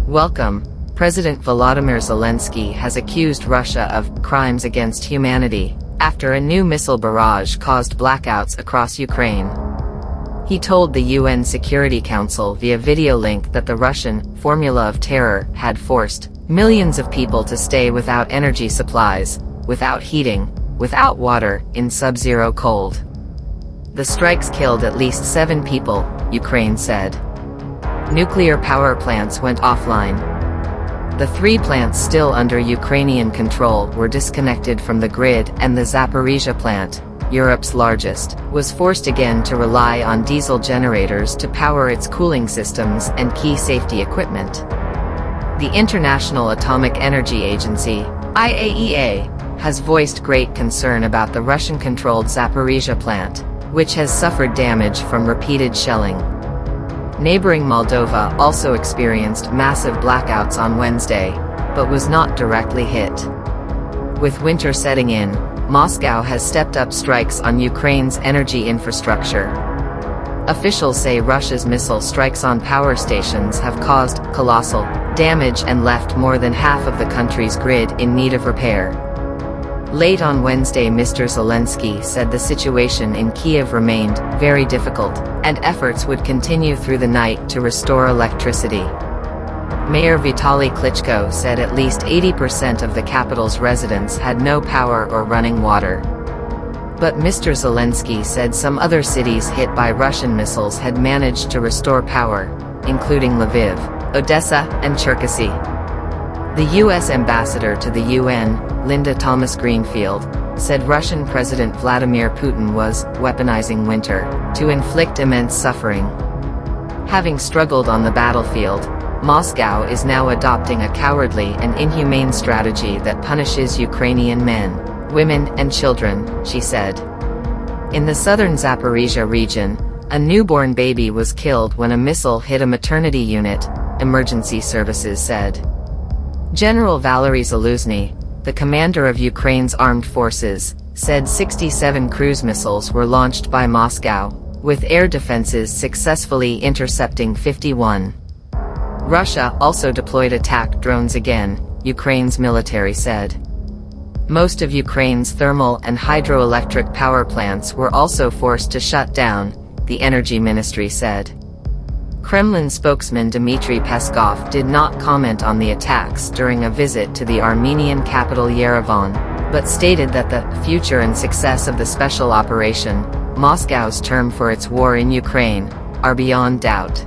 Welcome. President Volodymyr Zelensky has accused Russia of crimes against humanity after a new missile barrage caused blackouts across Ukraine. He told the UN Security Council via video link that the Russian formula of terror had forced millions of people to stay without energy supplies, without heating, without water, in sub-zero cold. The strikes killed at least 7 people, Ukraine said. Nuclear power plants went offline. The 3 plants still under Ukrainian control were disconnected from the grid, and the Zaporizhzhia plant, Europe's largest, was forced again to rely on diesel generators to power its cooling systems and key safety equipment. The International Atomic Energy Agency, IAEA, has voiced great concern about the Russian-controlled Zaporizhzhia plant, which has suffered damage from repeated shelling. Neighboring Moldova also experienced massive blackouts on Wednesday, but was not directly hit. With winter setting in, Moscow has stepped up strikes on Ukraine's energy infrastructure. Officials say Russia's missile strikes on power stations have caused colossal damage and left more than half of the country's grid in need of repair. Late on Wednesday, Mr. Zelensky said the situation in Kyiv remained very difficult, and efforts would continue through the night to restore electricity. Mayor Vitaly Klitschko said at least 80% of the capital's residents had no power or running water. But Mr. Zelensky said some other cities hit by Russian missiles had managed to restore power, including Lviv, Odessa, and Cherkasy. The U.S. ambassador to the UN, Linda Thomas-Greenfield, said Russian President Vladimir Putin was weaponizing winter to inflict immense suffering. Having struggled on the battlefield, Moscow is now adopting a cowardly and inhumane strategy that punishes Ukrainian men, women, and children, she said. In the southern Zaporizhzhia region, a newborn baby was killed when a missile hit a maternity unit, emergency services said. General Valery Zaluzhny, the commander of Ukraine's armed forces, said 67 cruise missiles were launched by Moscow, with air defenses successfully intercepting 51. Russia also deployed attack drones again, Ukraine's military said. Most of Ukraine's thermal and hydroelectric power plants were also forced to shut down, the energy ministry said. Kremlin spokesman Dmitry Peskov did not comment on the attacks during a visit to the Armenian capital Yerevan, but stated that the future and success of the special operation, Moscow's term for its war in Ukraine, are beyond doubt.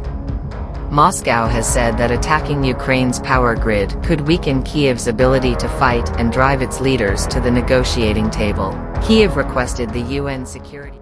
Moscow has said that attacking Ukraine's power grid could weaken Kyiv's ability to fight and drive its leaders to the negotiating table. Kyiv requested the UN Security